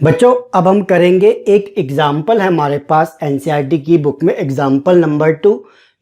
बच्चों अब हम करेंगे एक एग्जाम्पल है हमारे पास एनसीईआरटी की बुक में एग्जाम्पल नंबर 2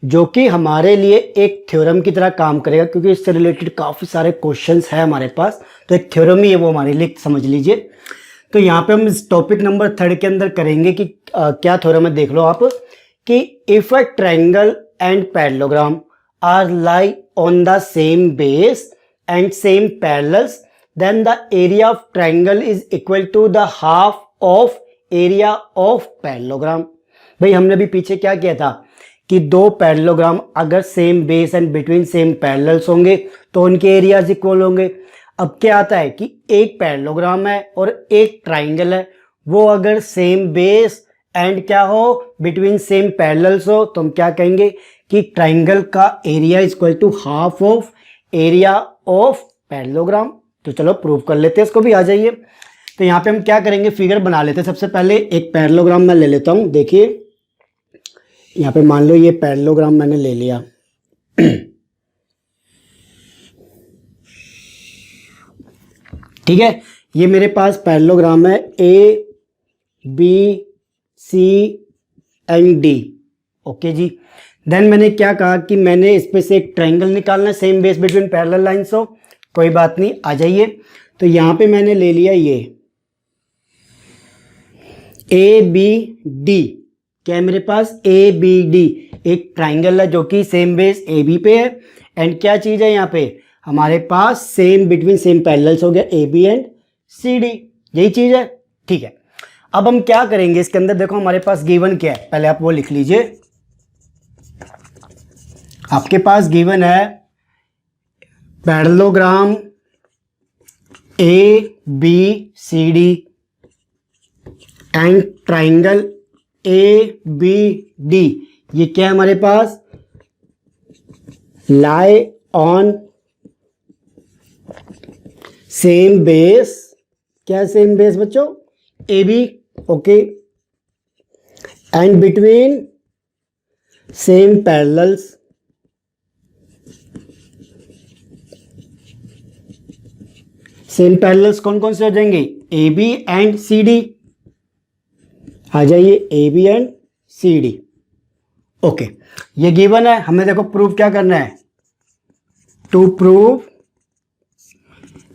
जो कि हमारे लिए एक थ्योरम की तरह काम करेगा क्योंकि इससे रिलेटेड काफ़ी सारे क्वेश्चंस है हमारे पास। तो एक थ्योरम ही है वो हमारे लिए, समझ लीजिए। तो यहाँ पे हम इस टॉपिक नंबर 3 के अंदर करेंगे कि क्या थ्योरम है, देख लो आप कि if a triangle and parallelogram are lie on the same base and same parallels then the area of triangle is equal to the half of area of parallelogram। भाई हमने भी पीछे क्या किया था कि दो पैरेललोग्राम अगर same base and between same parallels होंगे तो उनके एरियाज इक्वल होंगे। अब क्या आता है कि एक पैरेललोग्राम है और एक ट्राइंगल है, वो अगर सेम बेस एंड क्या हो बिटवीन सेम पैरेलल्स हो तो हम क्या कहेंगे कि ट्राइंगल का area is equal to half of area of parallelogram. तो चलो प्रूव कर लेते हैं इसको भी, आ जाइए। तो यहाँ पे हम क्या करेंगे, फिगर बना लेते हैं। सबसे पहले एक पैरेललोग्राम मैं ले लेता हूँ। देखिए यहाँ पे मान लो ये पैरेललोग्राम मैंने ले लिया। ठीक है, ये मेरे पास पैरेललोग्राम है A B C and D. Okay जी। देन मैंने क्या कहा कि मैंने इस पे से एक ट्रायंगल निकालना है same base between parallel lines हो। कोई बात नहीं, आ जाइए। तो यहां पे मैंने ले लिया ये ए बी डी। क्या है मेरे पास, ए बी डी एक ट्राइंगल है जो कि सेम बेस ए बी पे है। एंड क्या चीज है यहाँ पे हमारे पास, सेम बिटवीन सेम पैरेलल्स हो गया A B and C D, यही चीज है। ठीक है, अब हम क्या करेंगे इसके अंदर, देखो हमारे पास गिवन क्या है, पहले आप वो लिख लीजिए। आपके पास गिवन है parallelogram A B C D and triangle A B D. ये क्या है हमारे पास, लाई ऑन सेम बेस। क्या है सेम बेस बच्चों, A B. Okay, and between same parallels. Same parallels कौन कौन से हो जाएंगे, A B and C D. आ जाइए, A B and C D. Okay, ये गिवन है, हमें देखो प्रूव क्या करना है, टू प्रूव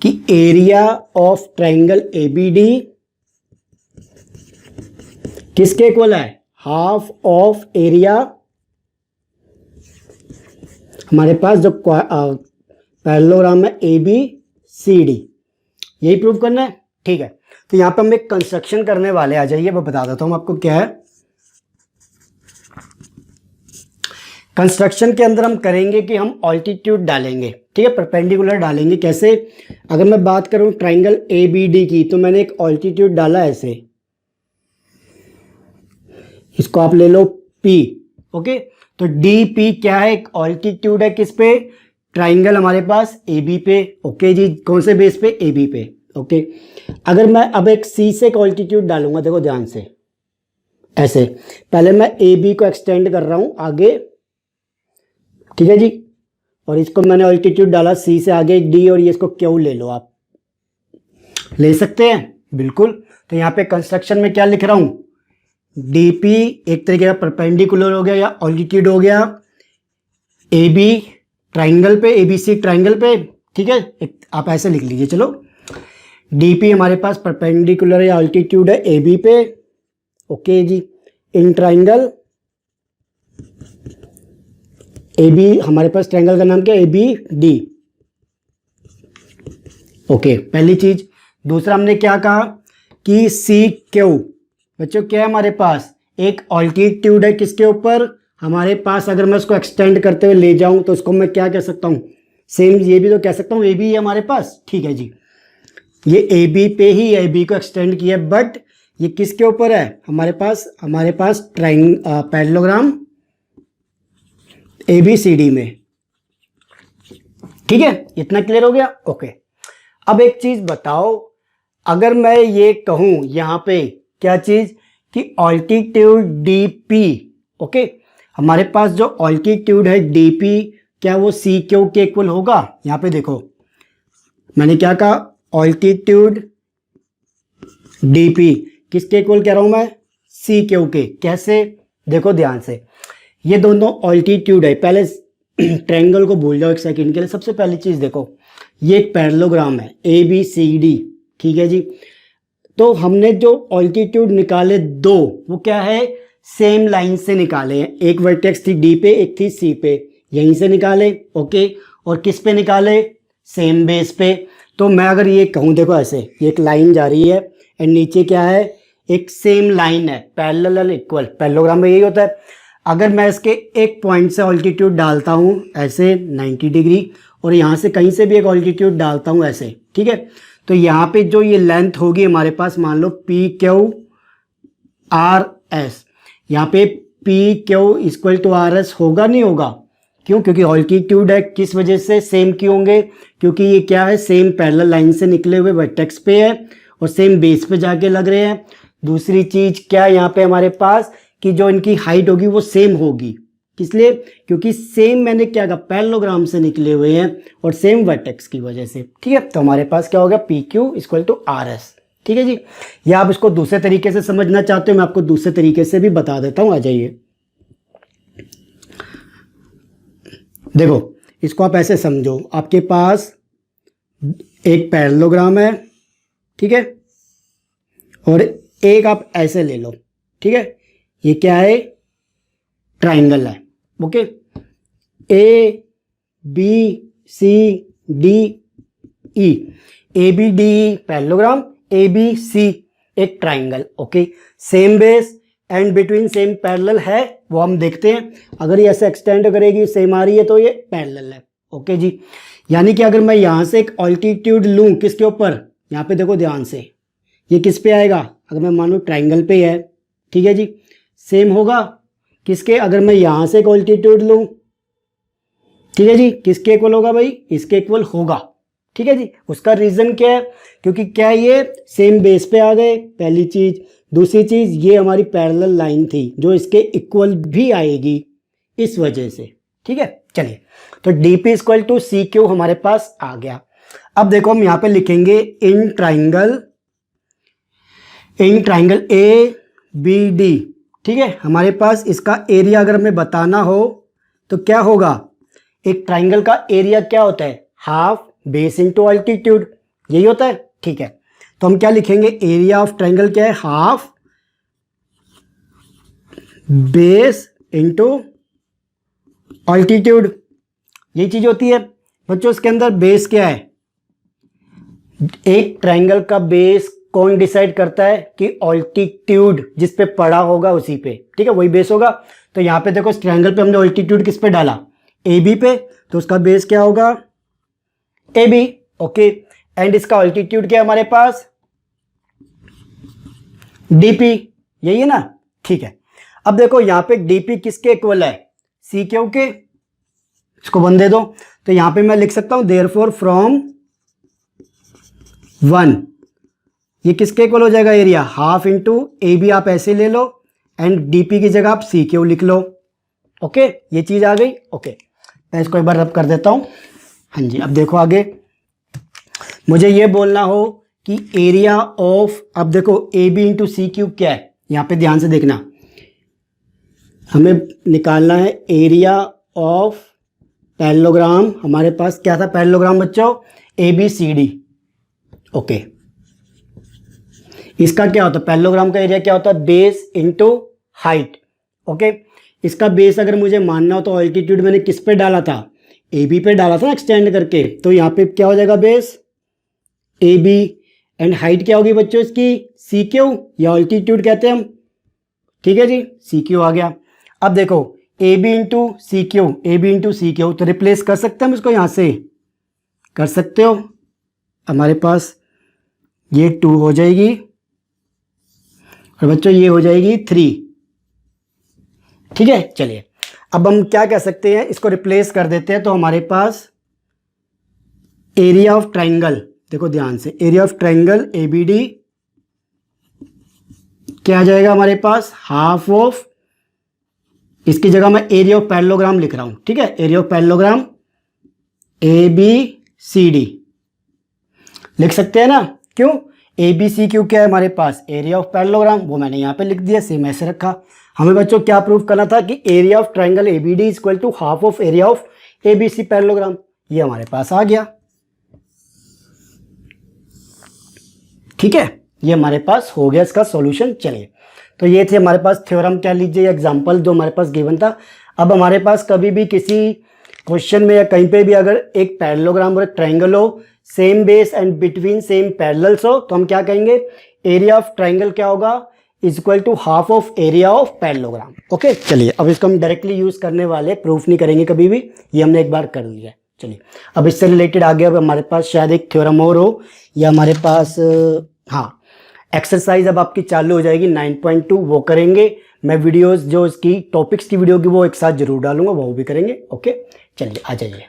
कि area of triangle A B D किसके इक्वल है, हाफ ऑफ एरिया। हमारे पास जो पैरेललोग्राम है ए बी सी डी, यही प्रूव करना है। ठीक है, तो यहां पे हम एक कंस्ट्रक्शन करने वाले, आ जाइए मैं बता देता हूं आपको क्या है। कंस्ट्रक्शन के अंदर हम करेंगे कि हम ऑल्टीट्यूड डालेंगे। ठीक है, परपेंडिकुलर डालेंगे। कैसे, अगर मैं बात करूं ट्राइंगल ए बी डी की, तो मैंने एक ऑल्टीट्यूड डाला ऐसे, इसको आप ले लो P। ओके, तो डी पी क्या है, एक ऑल्टीट्यूड है किस पे, ट्राइंगल हमारे पास ए बी पे। ओके जी, कौन से बेस पे, ए बी पे। ओके, अगर मैं अब एक सी से एक ऑल्टीट्यूड डालूंगा, देखो ध्यान से, ऐसे पहले मैं ए बी को एक्सटेंड कर रहा हूं आगे। ठीक है जी, और इसको मैंने ऑल्टीट्यूड डाला सी से आगे डी, और ये इसको क्यू ले लो, आप ले सकते हैं बिल्कुल। तो यहाँ पे कंस्ट्रक्शन में क्या लिख रहा हूं, डी पी एक तरीके का परपेंडिकुलर हो गया या ऑल्टीट्यूड हो गया ए बी ट्राइंगल पे, एबीसी ट्राइंगल पे। ठीक है, आप ऐसे लिख लीजिए। चलो, डीपी हमारे पास परपेंडिकुलर या अल्टीट्यूड है ए बी पे। ओके जी, इन ट्राइंगल ए बी, हमारे पास ट्राइंगल का नाम क्या है, ए बी डी। ओके, पहली चीज। दूसरा हमने क्या कहा कि सी क्यू, बच्चों क्या है हमारे पास, एक अल्टीट्यूड है किसके ऊपर, हमारे पास अगर मैं उसको एक्सटेंड करते हुए ले जाऊं तो उसको मैं क्या कह सकता हूं, सेम ये भी तो कह सकता हूं, ए बी है हमारे पास। ठीक है जी, ये ए बी पे ही ए बी को एक्सटेंड किया, बट ये किसके ऊपर है, हमारे पास parallelogram A B C D में। ठीक है, इतना क्लियर हो गया। ओके, अब एक चीज बताओ, अगर मैं ये कहूं यहां पे क्या चीज कि ऑल्टीट्यूड डी पी। ओके, हमारे पास जो ऑल्टीट्यूड है डी पी, क्या वो सी क्यू के इक्वल होगा। यहां पे देखो मैंने क्या कहा, ऑल्टीट्यूड डीपी किसके इक्वल कह रहा हूं मैं, सी क्यू के। कैसे, देखो ध्यान से, ये दोनों ऑल्टीट्यूड है। पहले ट्रायंगल को भूल जाओ एक सेकंड के लिए। सबसे पहली चीज देखो, ये एक पैरेललोग्राम है ए बी सी डी, ठीक है जी। तो हमने जो ऑल्टीट्यूड निकाले दो, वो क्या है, सेम लाइन से निकाले हैं। एक वर्टेक्स थी डी पे, एक थी सी पे, यहीं से निकाले, ओके। और किस पे निकाले, सेम बेस पे। तो मैं अगर ये कहूँ, देखो ऐसे, ये एक लाइन जा रही है एंड नीचे क्या है, एक सेम लाइन है, पैरेलल इक्वल। पैरेललोग्राम में यही होता है। अगर मैं इसके एक पॉइंट से ऑल्टीट्यूड डालता हूँ ऐसे 90 डिग्री, और यहाँ से कहीं से भी एक ऑल्टीट्यूड डालता हूँ ऐसे, ठीक है, तो यहाँ पे जो ये लेंथ होगी हमारे पास, मान लो पी क्यू आर एस, यहाँ पे P Q equal to R S होगा, नहीं होगा? क्यों? क्योंकि ऑल्टीट्यूड है। किस वजह से सेम क्यों होंगे? क्योंकि ये क्या है, सेम पैरेलल लाइन से निकले हुए वर्टेक्स पे है और सेम बेस पे जाके लग रहे हैं। दूसरी चीज क्या है यहाँ पे हमारे पास, कि जो इनकी हाइट होगी वो सेम होगी। किस लिए? क्योंकि सेम, मैंने क्या कहा, पैरेललोग्राम से निकले हुए हैं और सेम वर्टेक्स की वजह से, ठीक है। तो हमारे पास क्या हो गया, P Q equal to R S, ठीक है जी। या आप इसको दूसरे तरीके से समझना चाहते हो, मैं आपको दूसरे तरीके से भी बता देता हूं, आ जाइए। देखो, इसको आप ऐसे समझो, आपके पास एक पैरेललोग्राम है, ठीक है, और एक आप ऐसे ले लो, ठीक है। ये क्या है, ट्राइंगल है, okay. A B C D E, A B D E parallelogram, A B C एक triangle, okay. Same base and between same parallel है, वो हम देखते हैं। अगर ये ऐसे एक्सटेंड करेगी, सेम आ रही है, तो ये पैरेलल है, ओके जी। यानी कि अगर मैं यहाँ से एक ऑल्टीट्यूड लूँ, किसके ऊपर, यहाँ पे देखो ध्यान से, ये किस पे आएगा, अगर मैं मानूँ ट्राइंगल पे है, ठीक है जी, सेम होगा किसके, अगर मैं यहाँ से एक ऑल्टीट्यूड लूँ, ठीक है जी, किसके इक्वल होगा भाई, इसके इक्वल होगा, ठीक है जी। उसका रीज़न क्या है, क्योंकि क्या ये सेम बेस पे आ गए, पहली चीज़। दूसरी चीज़, ये हमारी पैरेलल लाइन थी जो इसके इक्वल भी आएगी, इस वजह से, ठीक है। चलिए, तो D P equal to C Q हमारे पास आ गया। अब देखो, हम यहाँ पे लिखेंगे in triangle A B D, ठीक है। हमारे पास इसका एरिया अगर हमें बताना हो तो क्या होगा, एक ट्राइंगल का एरिया क्या होता है, हाफ बेस इंटू ऑल्टीट्यूड, यही होता है, ठीक है। तो हम क्या लिखेंगे, एरिया ऑफ ट्राइंगल क्या है, हाफ बेस इंटू ऑल्टीट्यूड, यही चीज होती है बच्चों। इसके अंदर बेस क्या है, एक ट्राइंगल का बेस कौन डिसाइड करता है, कि ऑल्टीट्यूड जिस पे पड़ा होगा उसी पे, ठीक है, वही बेस होगा। तो यहाँ पे देखो, इस ट्राइंगल पे हमने ऑल्टीट्यूड किस पे डाला, ए बी पे, तो उसका बेस क्या होगा, ए बी, ओके। एंड इसका ऑल्टीट्यूड क्या है हमारे पास, डीपी, यही है ना, ठीक है। अब देखो यहाँ पे डीपी किसके इक्वल है, सी क्यू के, इसको 1 दे दो। तो यहाँ पे मैं लिख सकता हूं देयरफॉर फ्रॉम 1, ये किसके इक्वल हो जाएगा, area half into A B, आप ऐसे ले लो, एंड डीपी की जगह आप सी क्यू लिख लो, ओके। ये चीज आ गई, ओके। मैं इसको एक बार रब कर देता हूं, हाँ जी। अब देखो आगे, मुझे ये बोलना हो कि एरिया ऑफ, अब देखो A B into C Q क्या है, यहाँ पे ध्यान से देखना, हमें निकालना है एरिया ऑफ पैरेललोग्राम। हमारे पास क्या था पैरेललोग्राम बच्चों, A B C D, okay. इसका क्या होता है, पैरेललोग्राम का एरिया क्या होता है, बेस इंटू हाइट, ओके। इसका बेस अगर मुझे मानना हो तो ऑल्टीट्यूड मैंने किस पे डाला था, ए बी पे डाला था ना, एक्सटेंड करके। तो यहाँ पे क्या हो जाएगा, base A B, and height क्या होगी बच्चों इसकी, सी क्यू, या ऑल्टीट्यूड कहते हैं हम, ठीक है जी, सी क्यू आ गया। अब देखो A B into C Q, A B into C Q, तो रिप्लेस कर सकते हैं हम इसको, यहाँ से कर सकते हो। हमारे पास ये 2 हो जाएगी, और बच्चों ये हो जाएगी 3, ठीक है। चलिए, अब हम क्या कह सकते हैं, इसको रिप्लेस कर देते हैं। तो हमारे पास एरिया ऑफ ट्राइंगल, देखो ध्यान से, area of triangle A B D क्या आ जाएगा हमारे पास, हाफ ऑफ, इसकी जगह मैं एरिया ऑफ पैरेललोग्राम लिख रहा हूं, ठीक है, area of parallelogram A B C D लिख सकते हैं ना। क्यों, ए बी सी क्यू क्या है हमारे पास, एरिया ऑफ पैरेललोग्राम, वो मैंने यहाँ पे लिख दिया, सेम ऐसे रखा। हमें बच्चों क्या प्रूव करना था कि area of triangle A B D is equal to half of area of A B C parallelogram. ये हमारे पास आ गया, ठीक है, ये हमारे पास हो गया इसका सॉल्यूशन। चलिए, तो ये थे हमारे पास थ्योरम, क्या लीजिए एग्जांपल जो हमारे पास गिवन था। अब हमारे पास कभी भी किसी क्वेश्चन में या कहीं पे भी अगर एक पैरेललोग्राम और एक ट्राइंगल हो, same base and between same parallels हो, तो हम क्या कहेंगे, एरिया ऑफ ट्राइंगल क्या होगा, is equal to half of area of parallelogram. Okay, चलिए अब इसको हम डायरेक्टली यूज करने वाले, प्रूफ नहीं करेंगे कभी भी, ये हमने एक बार कर लिया। चलिए अब इससे रिलेटेड आगे अब हमारे पास शायद एक थ्योरम और हो, या हमारे पास हाँ एक्सरसाइज अब आपकी चालू हो जाएगी 9.2, वो करेंगे। मैं वीडियोस जो इसकी टॉपिक्स की वीडियो की वो एक साथ जरूर डालूंगा, वो भी करेंगे। ओके, चलिए आ जाइए।